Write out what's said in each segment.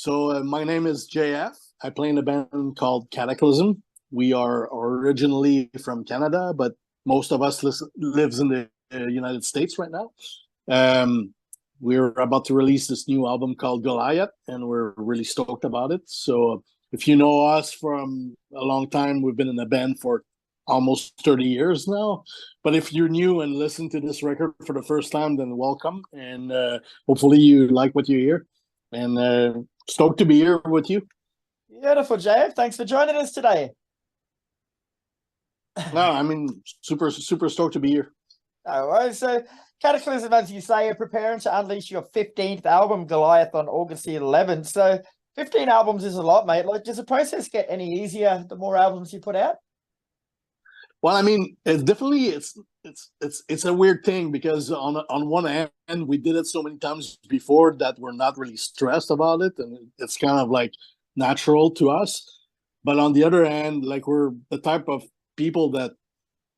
My name is JF. I play in a band called Kataklysm. We are originally from Canada, but most of us lives in the United States right now. We're about to release this new album called Goliath, and we're really stoked about it. So if you know us from a long time, we've been in a band for almost 30 years now. But if you're new and listen to this record for the first time, then welcome. And hopefully you like what you hear. And stoked to be here with you. Beautiful, JF. Thanks for joining us today. No, I mean, super stoked to be here. No worries. So, Kataklysm, as you say, are preparing to unleash your 15th album, Goliath, on August the 11th. So, 15 albums is a lot, mate. Like, does the process get any easier the more albums you put out? Well, I mean, it's a weird thing because on one hand, we did it so many times before that we're not really stressed about it, and it's kind of like natural to us. But on the other hand, like, we're the type of people that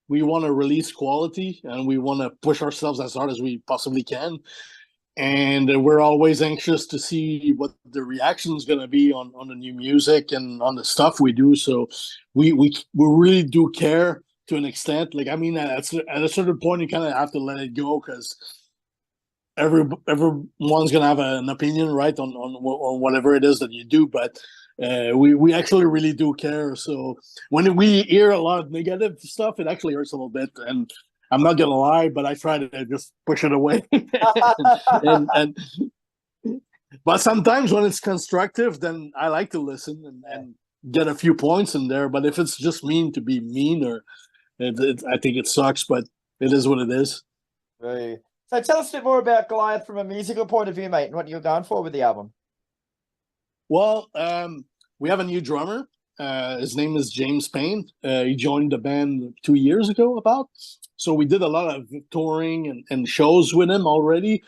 we want to release quality and we want to push ourselves as hard as we possibly can. And we're always anxious to see what the reaction is going to be on the new music and on the stuff we do. So we really do care to an extent. Like, I mean, at a certain point, you kind of have to let it go because everyone's going to have an opinion, right, on whatever it is that you do. But we actually really do care. So when we hear a lot of negative stuff, it actually hurts a little bit. And I'm not gonna lie, but I try to just push it away. But sometimes when it's constructive, then I like to listen and get a few points in there. But if it's just mean to be mean, I think it sucks. But it is what it is. Right. So tell us a bit more about Goliath from a musical point of view, mate, and what you're going for with the album. Well, we have a new drummer. His name is James Payne. He joined the band 2 years ago about. So we did a lot of touring and shows with him already.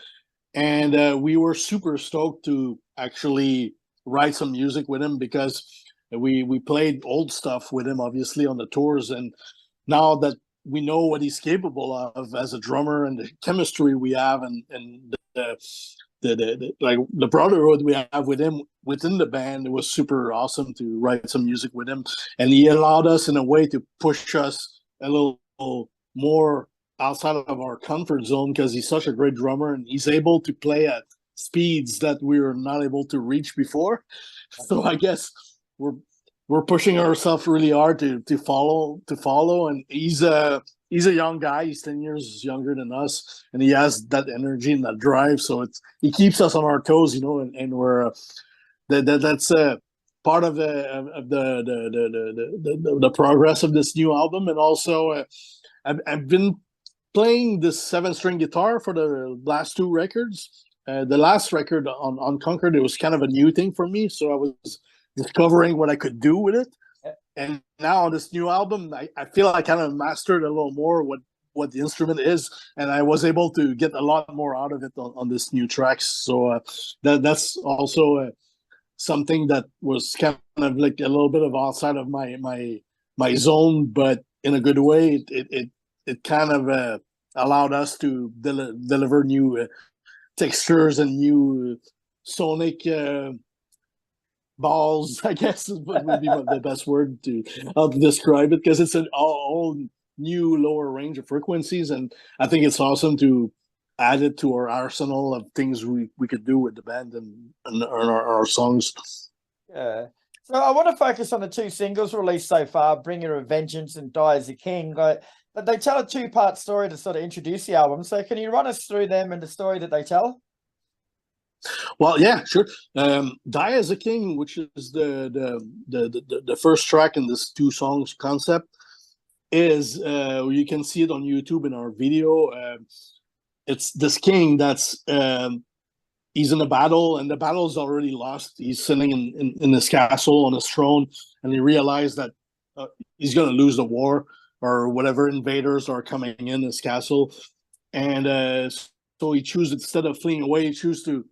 And we were super stoked to actually write some music with him because we played old stuff with him, obviously, on the tours. And now that we know what he's capable of as a drummer and the chemistry we have and the brotherhood we have with him within the band, it was super awesome to write some music with him. And he allowed us in a way to push us a little more outside of our comfort zone because he's such a great drummer and he's able to play at speeds that we were not able to reach before. So I guess we're pushing ourselves really hard to follow. And he's a young guy. He's 10 years younger than us, and he has that energy and that drive. So he keeps us on our toes, and we're that's part of the progress of this new album. And also, I've been playing this 7-string guitar for the last 2 records. The last record on Concord, it was kind of a new thing for me, so I was discovering what I could do with it. And now on this new album, I feel I kind of mastered a little more what the instrument is, and I was able to get a lot more out of it on this new tracks. So that's also something that was kind of like a little bit of outside of my zone, but in a good way. It kind of allowed us to deliver new textures and new sonic balls, I guess would be the best word to describe it, because it's an all new lower range of frequencies, and I think it's awesome to add it to our arsenal of things we could do with the band and our songs. Yeah. So I want to focus on the 2 singles released so far, Bringer of Vengeance and Die as a King. But they tell a 2-part story to sort of introduce the album. So can you run us through them and the story that they tell? Well, yeah, sure. Die as a King, which is the first track in this 2 songs concept, is you can see it on YouTube in our video. It's this king that's he's in a battle, and the battle is already lost. He's sitting in his castle on his throne, and he realized that he's going to lose the war, or whatever invaders are coming in his castle. And so he chooses, instead of fleeing away, he chooses to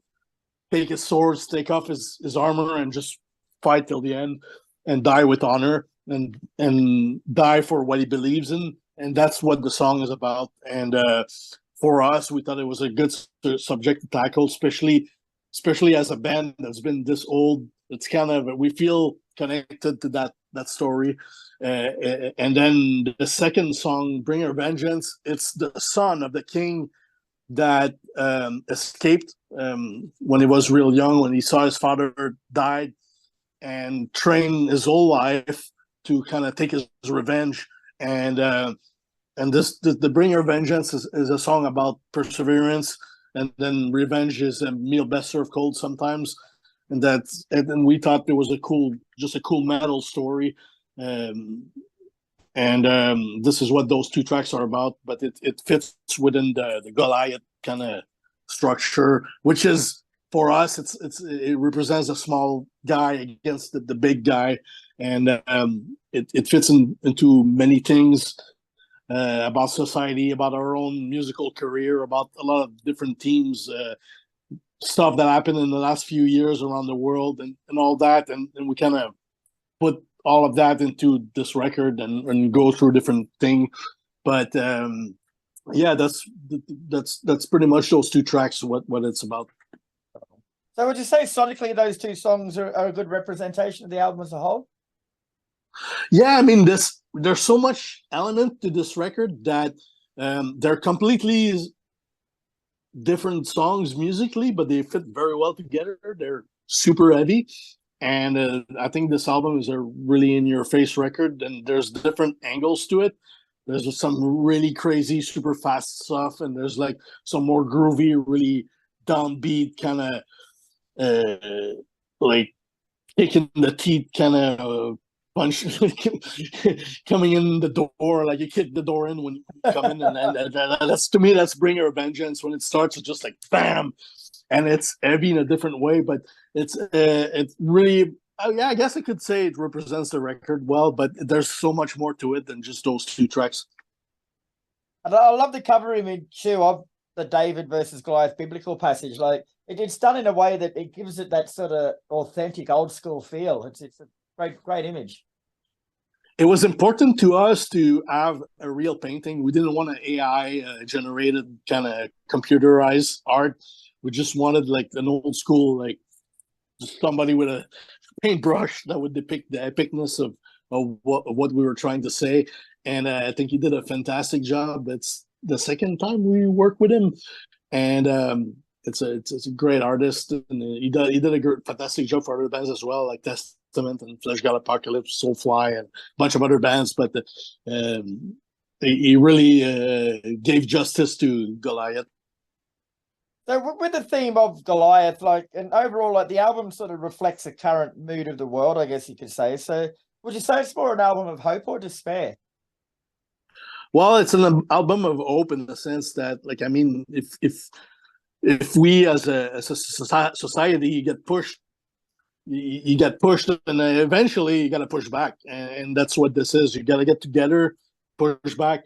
take his swords, take off his armor, and just fight till the end and die with honor and die for what he believes in. And that's what the song is about. And for us, we thought it was a good subject to tackle, especially especially as a band that's been this old. It's kind of, we feel connected to that story. And then the second song, Bring Your Vengeance, it's the son of the king that escaped when he was real young, when he saw his father died, and trained his whole life to kind of take his revenge. And the Bring Your Vengeance is a song about perseverance, and then revenge is a meal best served cold sometimes. And then we thought there was a cool metal story. This is what those two tracks are about, but it fits within the Goliath kind of structure, which is, for us, it represents a small guy against the big guy, and it fits into many things about society, about our own musical career, about a lot of different themes, stuff that happened in the last few years around the world, and all that, and we kind of put all of that into this record and go through different things. But yeah, that's pretty much those two tracks what it's about. So would you say sonically those two songs are a good representation of the album as a whole? Yeah, I mean, there's so much element to this record that they're completely different songs musically, but they fit very well together. They're super heavy. And I think this album is a really in-your-face record, and there's different angles to it. There's some really crazy, super fast stuff, and there's like some more groovy, really downbeat kind of like kicking the teeth kind of punch coming in the door, like you kick the door in when you come in, and that's, to me, that's Bring Your Vengeance. When it starts, it's just like bam, and it's heavy in a different way, but it's really, yeah, I guess I could say it represents the record well, but there's so much more to it than just those two tracks. And I love the cover image too of the David versus Goliath biblical passage. Like it's done in a way that it gives it that sort of authentic old school feel. It's a great image. It was important to us to have a real painting. We didn't want an AI generated kind of computerized art. We just wanted like an old school, like somebody with a paintbrush that would depict the epicness of what we were trying to say. And I think he did a fantastic job. It's the second time we worked with him, and it's a great artist, and he did a fantastic job for other bands as well, like Testament and Flesh God Apocalypse, Soulfly, and a bunch of other bands. But he really gave justice to Goliath. So with the theme of Goliath, like, and overall, like the album sort of reflects the current mood of the world, I guess you could say. So would you say it's more an album of hope or despair? Well, it's an album of hope in the sense that, like, I mean, if we as a society get pushed, you get pushed, and eventually you got to push back, and that's what this is. You got to get together, push back,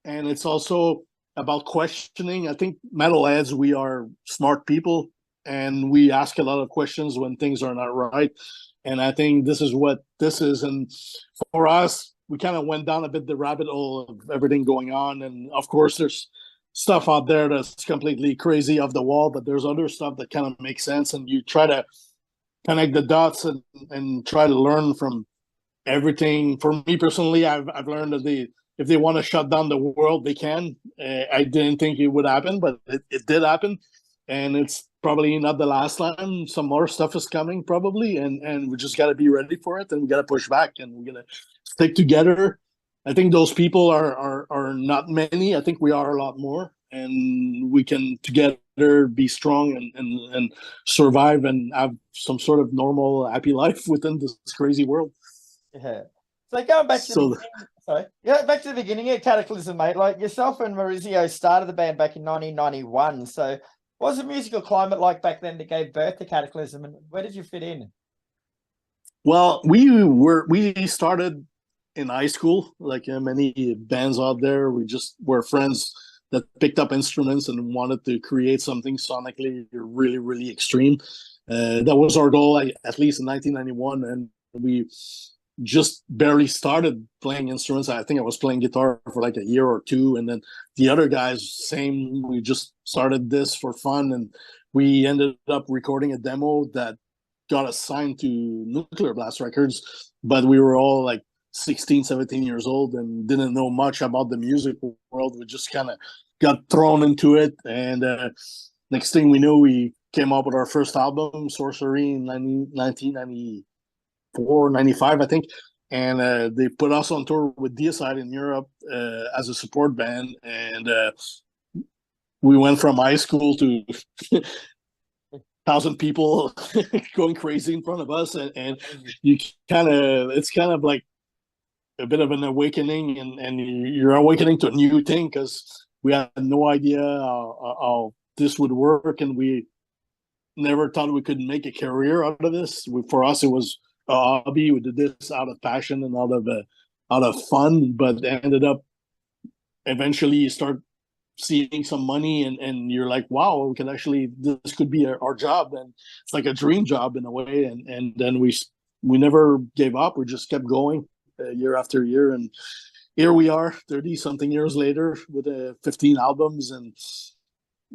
and it's also about questioning. I think metalheads, we are smart people, and we ask a lot of questions when things are not right. And I think this is what this is. And for us, we kind of went down a bit the rabbit hole of everything going on. And of course, there's stuff out there that's completely crazy off the wall, but there's other stuff that kind of makes sense. And you try to connect the dots and try to learn from everything. For me personally, I've learned that if they want to shut down the world, they can. I didn't think it would happen, but it did happen. And it's probably not the last time. Some more stuff is coming probably, and we just got to be ready for it, and we got to push back, and we're going to stick together. I think those people are not many. I think we are a lot more, and we can together be strong and survive and have some sort of normal, happy life within this crazy world. Yeah. So going back to the beginning, back to the beginning of Kataklysm, mate. Like yourself and Maurizio started the band back in 1991. So what was the musical climate like back then that gave birth to Kataklysm, and where did you fit in? Well, we started in high school, like many bands out there. We just were friends that picked up instruments and wanted to create something sonically really, really extreme. That was our goal, at least in 1991, and we just barely started playing instruments. I think I was playing guitar for like a year or two, and then the other guys, same. We just started this for fun, and we ended up recording a demo that got us signed to Nuclear Blast Records, but we were all like 16, 17 years old and didn't know much about the music world. We just kind of got thrown into it. And next thing we knew, we came up with our first album, Sorcery, in 1994, 95, I think. And they put us on tour with Deicide in Europe as a support band. And we went from high school to 1,000 people going crazy in front of us. And you it's kind of like a bit of an awakening, and you're awakening to a new thing, because we had no idea how this would work, and we never thought we could make a career out of this. For us, it was a hobby. We did this out of passion and out of fun, but ended up eventually you start seeing some money, and you're like, wow, we can actually, this could be our job, and it's like a dream job in a way. And then we never gave up. We just kept going year after year, and here we are 30 something years later with 15 albums. And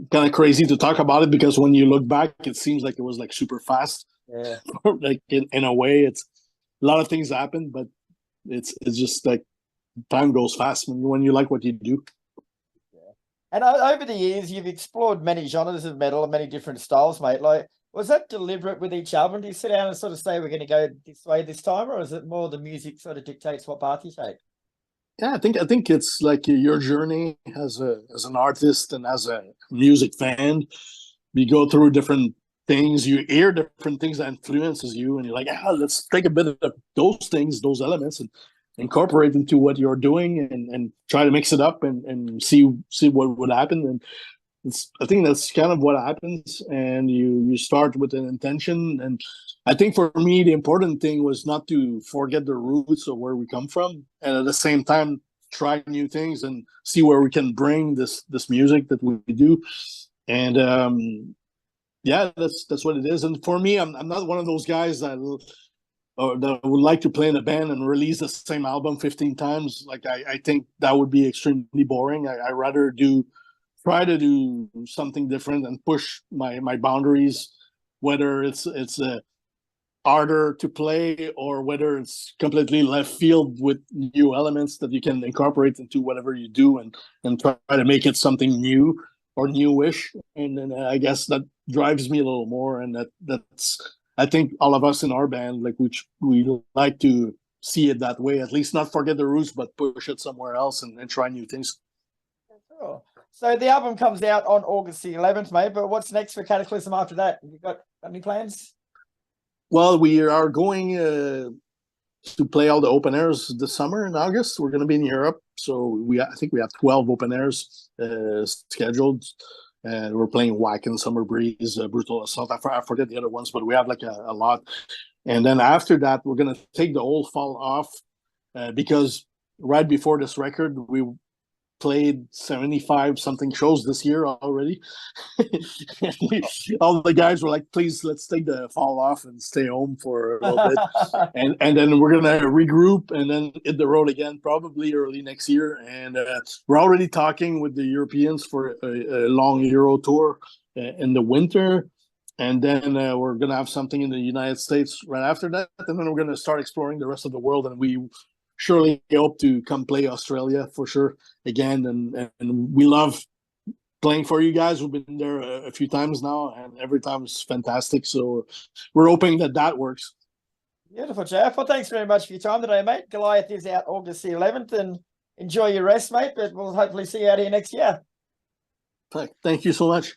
kind of crazy to talk about it, because when you look back, it seems like it was like super fast. Yeah. Like in a way, it's a lot of things happen, but it's just like time goes fast when you like what you do. Yeah. And over the years, you've explored many genres of metal and many different styles, mate. Like, was that deliberate with each album? Do you sit down and sort of say, we're going to go this way this time, or is it more the music sort of dictates what path you take? Yeah, I think it's like your journey as an artist and as a music fan. You go through different things, you hear different things that influences you, and you're like, let's take a bit of those things, those elements, and incorporate into what you're doing, and try to mix it up and see what would happen. And I think that's kind of what happens, and you start with an intention. And I think for me, the important thing was not to forget the roots of where we come from, and at the same time try new things and see where we can bring this music that we do. And yeah, that's what it is. And for me, I'm not one of those guys that would like to play in a band and release the same album 15 times. Like, I think that would be extremely boring. I rather try to do something different and push my boundaries, whether it's harder to play or whether it's completely left field with new elements that you can incorporate into whatever you do, and try to make it something new or newish. And then I guess that drives me a little more, and that's I think all of us in our band, like, we like to see it that way, at least not forget the roots, but push it somewhere else and try new things. Sure. So the album comes out on August the 11th, mate, but what's next for Kataklysm after that? Have you got any plans? Well, we are going to play all the open airs this summer in August. We're going to be in Europe, so I think we have 12 open airs scheduled, and we're playing Wacken, Summer Breeze, Brutal Assault. I forget the other ones, but we have like a lot. And then after that, we're going to take the whole fall off, because right before this record, we played 75 something shows this year already. All the guys were like, please, let's take the fall off and stay home for a little bit. And then we're going to regroup and then hit the road again, probably early next year. And we're already talking with the Europeans for a long Euro tour in the winter. And then we're going to have something in the United States right after that. And then we're going to start exploring the rest of the world. And we surely hope to come play Australia for sure again. And we love playing for you guys. We've been there a few times now, and every time it's fantastic. So we're hoping that works. Beautiful, JF. Well, thanks very much for your time today, mate. Goliath is out August the 11th, and enjoy your rest, mate. But we'll hopefully see you out here next year. Thank you so much.